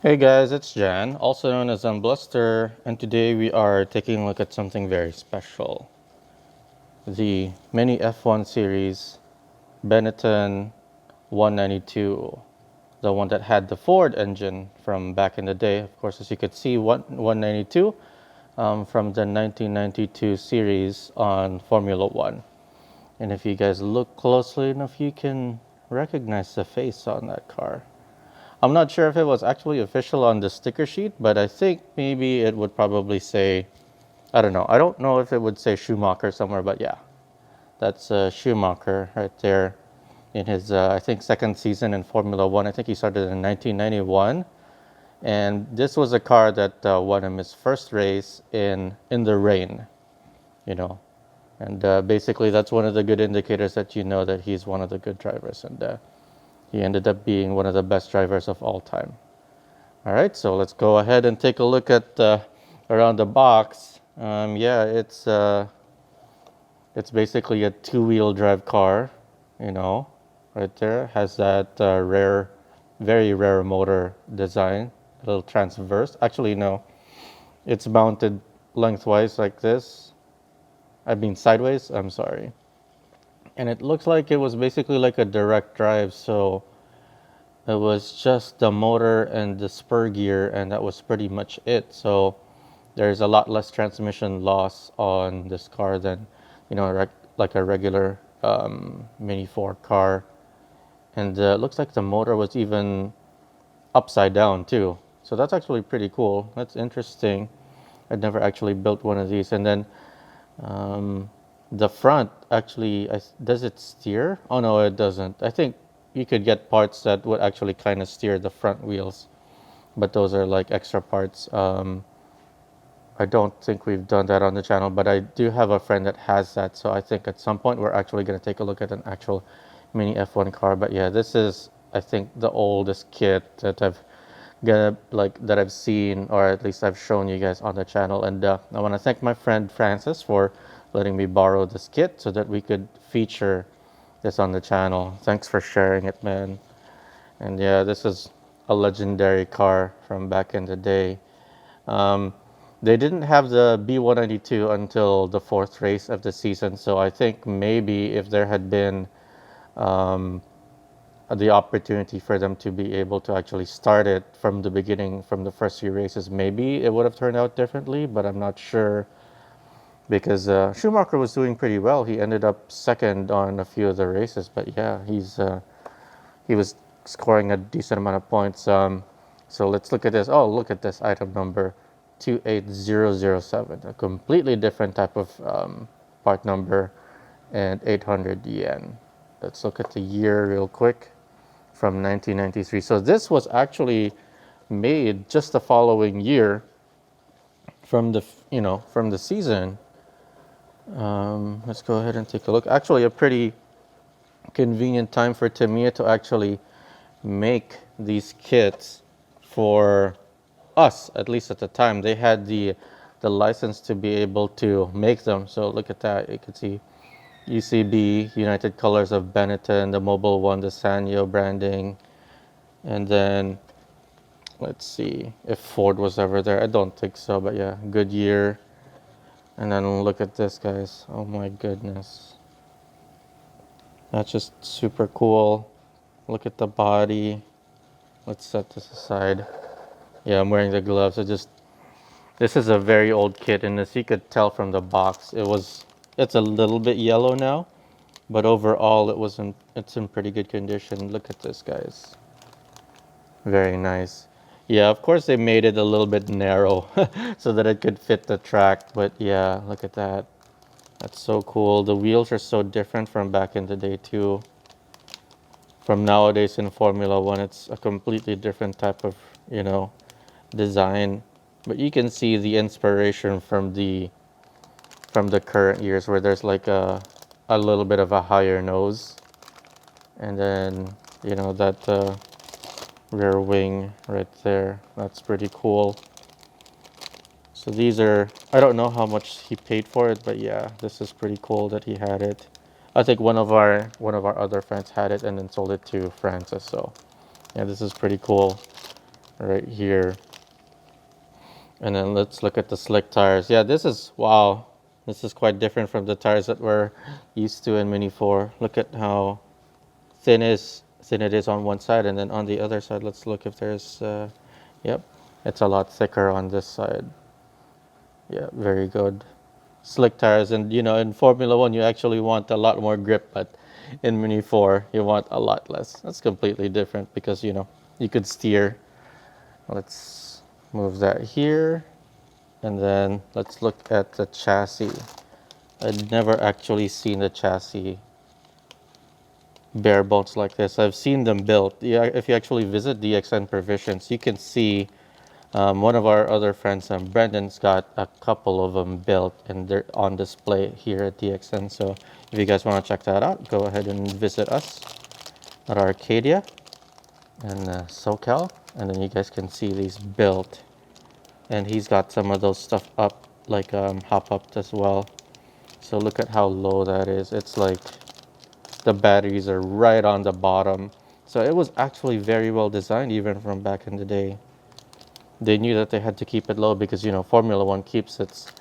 Hey guys, it's Jan, also known as Unbluster, and today we are taking a look at something very special. The Mini F1 series Benetton 192, the one that had the Ford engine from back in the day. Of course, as you could see, 192 from the 1992 series on Formula One. And if you guys look closely enough, you can recognize the face on that car. I'm not sure if it was actually official on the sticker sheet, but I think maybe it would probably say, I don't know. I don't know if it would say Schumacher somewhere, but yeah, that's Schumacher right there in his, I think, second season in Formula One. I think he started in 1991. And this was a car that won him his first race in the rain, you know. And basically, that's one of the good indicators that you know that he's one of the good drivers. And he ended up being one of the best drivers of all time. All right, so let's go ahead and take a look at around the box. Yeah, it's basically a two-wheel drive car, you know, right there. Has that rare, very rare motor design, a little transverse. Actually, no, it's mounted lengthwise like this. I mean sideways, I'm sorry. And it looks like it was basically like a direct drive, so it was just the motor and the spur gear, and that was pretty much it. So there's a lot less transmission loss on this car than, like a regular Mini 4 car. And it looks like the motor was even upside down too. So that's actually pretty cool. That's interesting. I'd never actually built one of these. And then um, the front actually, does it steer? Oh no, it doesn't. I think you could get parts that would actually kind of steer the front wheels, but those are like extra parts. I don't think we've done that on the channel, but I do have a friend that has that. So I think at some point we're actually going to take a look at an actual Mini F1 car. But yeah, this is, I think, the oldest kit that I've seen, or at least I've shown you guys on the channel. And I want to thank my friend Francis for letting me borrow this kit so that we could feature this on the channel. Thanks for sharing it, man. And yeah, this is a legendary car from back in the day. Um, they didn't have the B192 until the fourth race of the season, so I think maybe if there had been um, the opportunity for them to be able to actually start it from the beginning, from the first few races, maybe it would have turned out differently, but I'm not sure because Schumacher was doing pretty well. He ended up second on a few of the races, but yeah, he was scoring a decent amount of points. So let's look at this. Oh, look at this item number 28007, a completely different type of part number, and 800 yen. Let's look at the year real quick, from 1993. So this was actually made just the following year from from the season. Let's go ahead and take a look. Actually, a pretty convenient time for Tamiya to actually make these kits for us, at least at the time. They had the license to be able to make them. So look at that. You can see UCB, United Colors of Benetton, the mobile one, the Sanyo branding. And then let's see if Ford was ever there. I don't think so, but yeah, Goodyear. And then look at this, guys. Oh my goodness. That's just super cool. Look at the body. Let's set this aside. Yeah, I'm wearing the gloves. This is a very old kit, and as you could tell from the box, it's a little bit yellow now, but overall it's in pretty good condition. Look at this, guys. Very nice. Yeah, of course they made it a little bit narrow so that it could fit the track, but yeah, look at that. That's so cool. The wheels are so different from back in the day too. From nowadays in Formula One, it's a completely different type of, design. But you can see the inspiration from the current years where there's like a little bit of a higher nose, and then that rear wing right there. That's pretty cool. So these are, I don't know how much he paid for it, but yeah, this is pretty cool that he had it. I think one of our other friends had it and then sold it to Francis. So yeah, this is pretty cool. right here. And then let's look at the slick tires. Yeah, this is, wow, this is quite different from the tires that we're used to in Mini 4. Look at how thin it is on one side, and then on the other side, let's look if there's, yep, it's a lot thicker on this side. Yeah, very good. Slick tires, and you know, in Formula 1, you actually want a lot more grip, but in Mini 4, you want a lot less. That's completely different because, you know, you could steer. Let's move that here. And then let's look at the chassis. I'd never actually seen the chassis bare bones like this. I've seen them built. Yeah, if you actually visit DXN Provisions, you can see one of our other friends, Brendan's got a couple of them built and they're on display here at DXN. So if you guys want to check that out, go ahead and visit us at Arcadia and SoCal, and then you guys can see these built. And he's got some of those stuff up, like hop up as well. So look at how low that is. It's like the batteries are right on the bottom. So it was actually very well designed even from back in the day. They knew that they had to keep it low because, you know, Formula 1 keeps its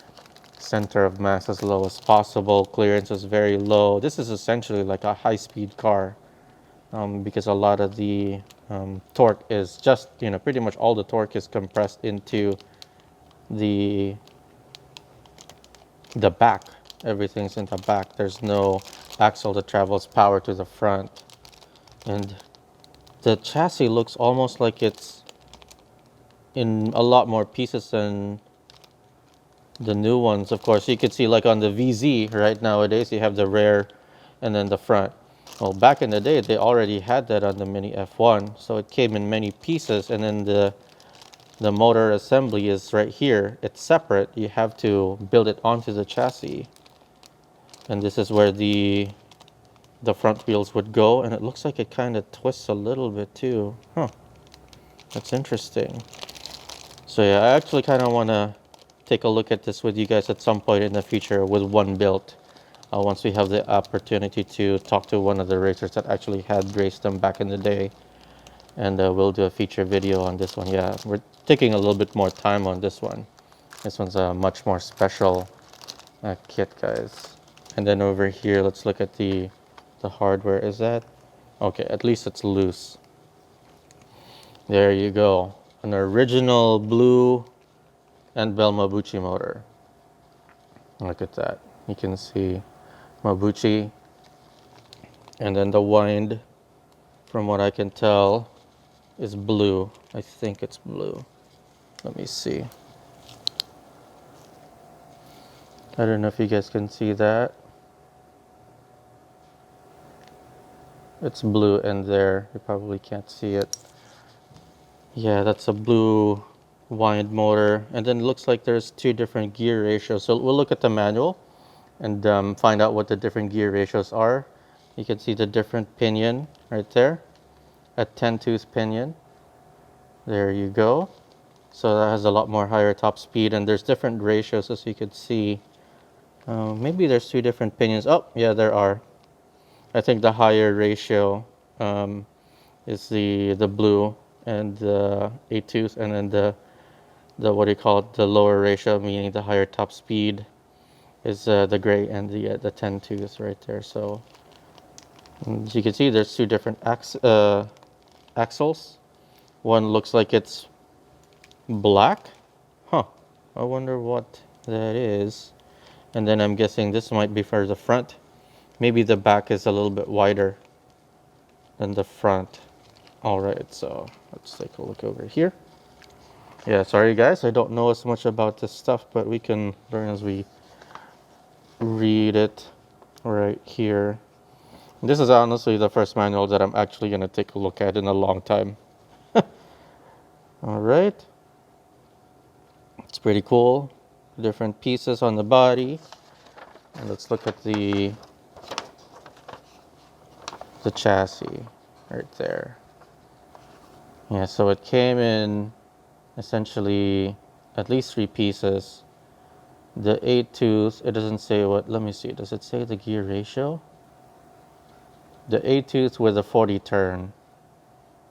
center of mass as low as possible. Clearance is very low. This is essentially like a high-speed car because a lot of the torque is just, you know, pretty much all the torque is compressed into the back. Everything's in the back. There's no axle that travels power to the front. And the chassis looks almost like it's in a lot more pieces than the new ones. Of course, you could see like on the VZ right nowadays, you have the rear and then the front. Well, back in the day, they already had that on the Mini F1. So it came in many pieces, and then the motor assembly is right here. It's separate. You have to build it onto the chassis. And this is where the front wheels would go, and it looks like it kind of twists a little bit too. Huh, that's interesting. So yeah, I actually kind of want to take a look at this with you guys at some point in the future with one build. Once we have the opportunity to talk to one of the racers that actually had raced them back in the day. And we'll do a feature video on this one. Yeah, we're taking a little bit more time on this one. This one's a much more special kit, guys. And then over here, let's look at the hardware. Is that okay? At least it's loose. There you go, an original blue and Bell Mabuchi motor. Look at that. You can see Mabuchi, and then the wind, from what I can tell, is blue. I think it's blue. Let me see. I don't know if you guys can see that. It's blue in there. You probably can't see it. Yeah, that's a blue wind motor. And then it looks like there's two different gear ratios. So we'll look at the manual and find out what the different gear ratios are. You can see the different pinion right there. A 10-tooth pinion. There you go. So that has a lot more higher top speed, and there's different ratios as you can see. Maybe there's two different pinions. Oh, yeah, there are. I think the higher ratio is the blue and the 8-tooth, and then the what do you call it? The lower ratio, meaning the higher top speed, is the gray and the 10-tooth right there. So as you can see, there's two different axles. One looks like it's black. Huh. I wonder what that is. And then I'm guessing this might be for the front. Maybe the back is a little bit wider than the front. All right, so let's take a look over here. Yeah, sorry guys, I don't know as much about this stuff, but we can learn as we read it right here. This is honestly the first manual that I'm actually going to take a look at in a long time. All right. It's pretty cool. Different pieces on the body. And let's look at the chassis right there. Yeah, so it came in essentially at least three pieces. The 8-tooth, it doesn't say what, let me see, does it say the gear ratio? The 8-tooth with a 40 turn.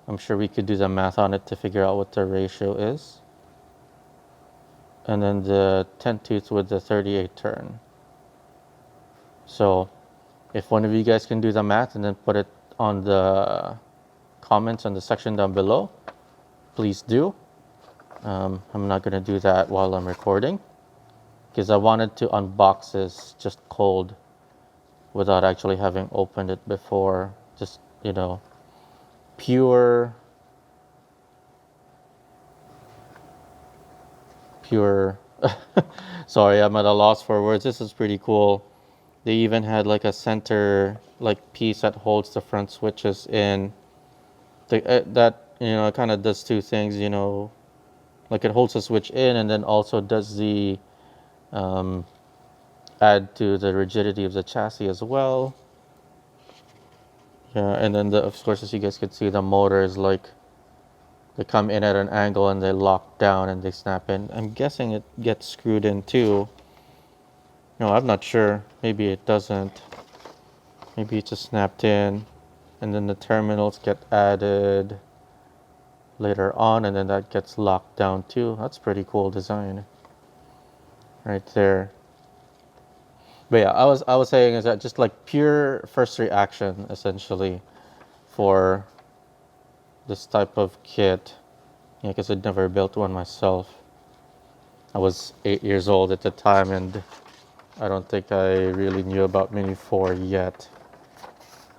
I'm sure we could do the math on it to figure out what the ratio is. And then the 10 tooth with the 38 turn. So if one of you guys can do the math and then put it on the comments on the section down below, please do. I'm not going to do that while I'm recording because I wanted to unbox this just cold without actually having opened it before. Just, you know, pure sorry, I'm at a loss for words. This is pretty cool. They even had like a center like piece that holds the front switches in. That, you know, it kind of does two things, you know, like it holds the switch in and then also does the add to the rigidity of the chassis as well. Yeah, and then of course, as you guys can see, the motor is like they come in at an angle and they lock down and they snap in. I'm guessing it gets screwed in too. No, I'm not sure. Maybe it doesn't. Maybe it's just snapped in. And then the terminals get added later on and then that gets locked down too. That's pretty cool design. Right there. But yeah, I was saying is that just like pure first reaction essentially for this type of kit. Yeah, because I'd never built one myself. I was 8 years old at the time and I don't think I really knew about Mini 4 yet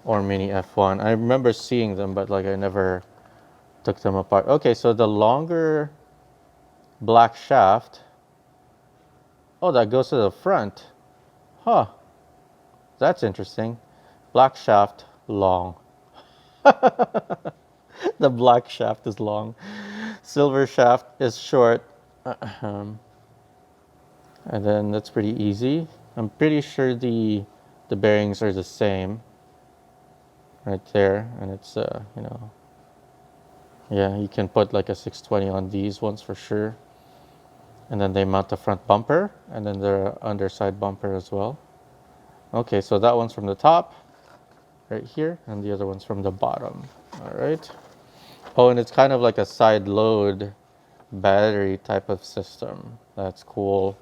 or Mini F1. I remember seeing them, but like I never took them apart. Okay, so the longer black shaft, oh, that goes to the front. Huh, that's interesting. Black shaft, long. The black shaft is long. Silver shaft is short. And then that's pretty easy. I'm pretty sure the bearings are the same right there, and it's you know, yeah, you can put like a 620 on these ones for sure. And then they mount the front bumper and then the underside bumper as well. Okay, so that one's from the top right here and the other one's from the bottom. All right. Oh, and it's kind of like a side load battery type of system. That's cool.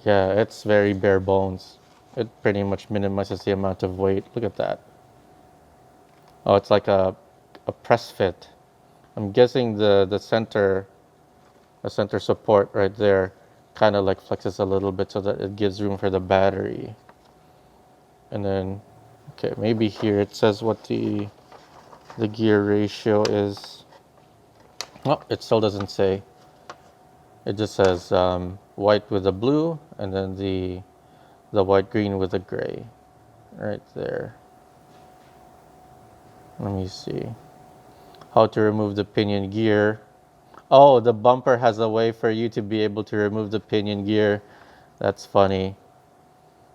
Yeah, it's very bare bones. It pretty much minimizes the amount of weight. Look at that. Oh, it's like a press fit. I'm guessing the center support right there kind of like flexes a little bit so that it gives room for the battery. And then, okay, maybe here it says what the gear ratio is. Oh, it still doesn't say. It just says white with the blue and then the white green with the gray right there. Let me see. How to remove the pinion gear. Oh, the bumper has a way for you to be able to remove the pinion gear. That's funny.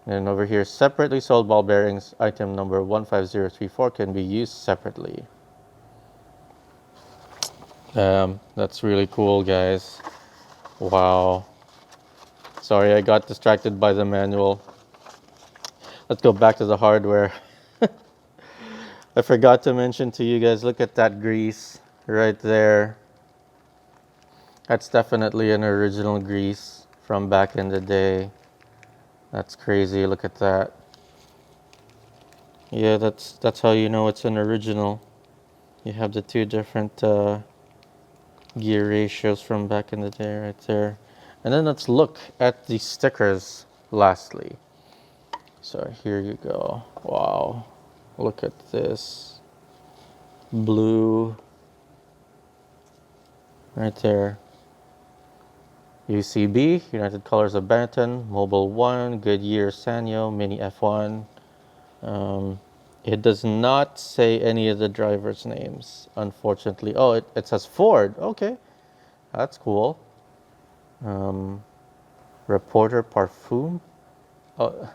And over here, separately sold ball bearings, item number 15034 can be used separately. That's really cool, guys. Wow. Sorry, I got distracted by the manual. Let's go back to the hardware. I forgot to mention to you guys, look at that grease right there. That's definitely an original grease from back in the day. That's crazy, look at that. Yeah, that's how you know it's an original. You have the two different gear ratios from back in the day right there. And then let's look at the stickers lastly. So here you go. Wow. Look at this. Blue. Right there. UCB, United Colors of Benetton, Mobile 1, Goodyear, Sanyo, Mini F1. It does not say any of the drivers' names, unfortunately. Oh, it says Ford. Okay, that's cool. Reporter Parfum. Oh,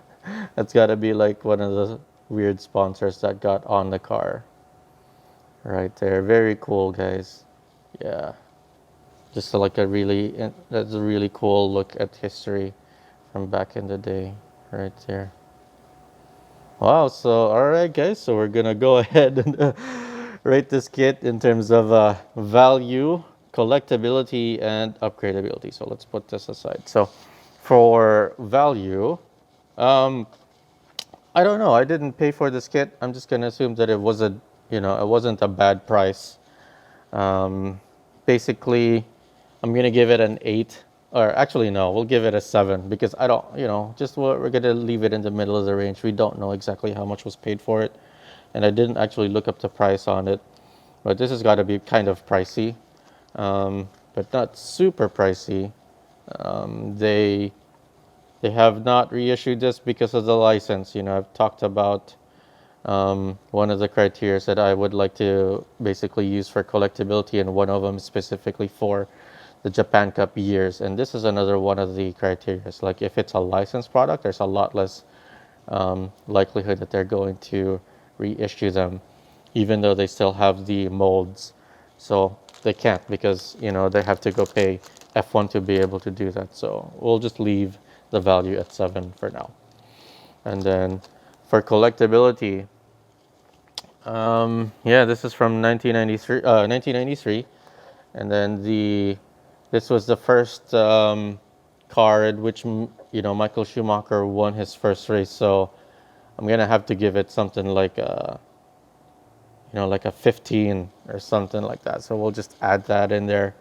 that's got to be like one of the weird sponsors that got on the car. Right there. Very cool, guys. Yeah. Just like that's a really cool look at history from back in the day. Right there. Wow, so all right guys, so we're gonna go ahead and rate this kit in terms of value, collectability, and upgradability. So let's put this aside. So for value, I don't know. I didn't pay for this kit. I'm just gonna assume that it wasn't, it wasn't a bad price. Basically, I'm gonna give it an 8, or actually no, we'll give it a 7 because I don't, just we're gonna leave it in the middle of the range. We don't know exactly how much was paid for it, and I didn't actually look up the price on it. But this has got to be kind of pricey, but not super pricey. They have not reissued this because of the license. I've talked about one of the criteria that I would like to basically use for collectability, and one of them specifically for the Japan Cup years. And this is another one of the criteria. Like if it's a licensed product, there's a lot less likelihood that they're going to reissue them, even though they still have the molds. So they can't because, they have to go pay F1 to be able to do that. So we'll just leave the value at 7 for now. And then for collectability, yeah, this is from 1993, and then this was the first car in which Michael Schumacher won his first race. So I'm gonna have to give it something like like a 15 or something like that. So we'll just add that in there.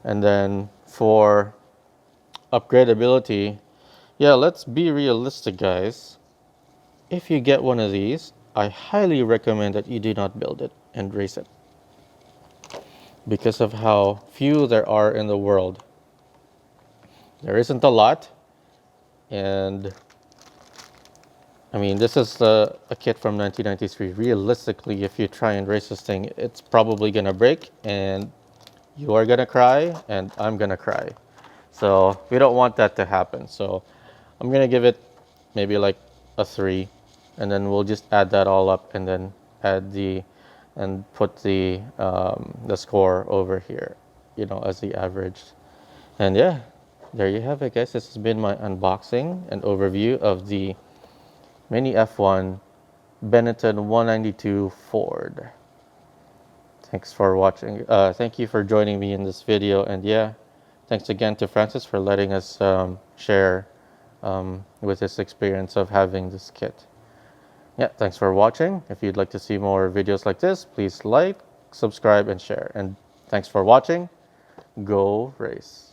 And then for upgradability, yeah, let's be realistic, guys. If you get one of these, I highly recommend that you do not build it and race it, because of how few there are in the world. There isn't a lot, and I mean, this is a kit from 1993. Realistically, if you try and race this thing, it's probably gonna break, and you are gonna cry, and I'm gonna cry. So we don't want that to happen. So I'm gonna give it maybe like a 3, and then we'll just add that all up, and then put the score over here, as the average. And yeah, there you have it, guys. This has been my unboxing and overview of the Mini F1 Benetton 192 Ford. Thanks for watching. Thank you for joining me in this video. And yeah, thanks again to Francis for letting us share with this experience of having this kit. Yeah, thanks for watching. If you'd like to see more videos like this, please like, subscribe, and share. And thanks for watching. Go race.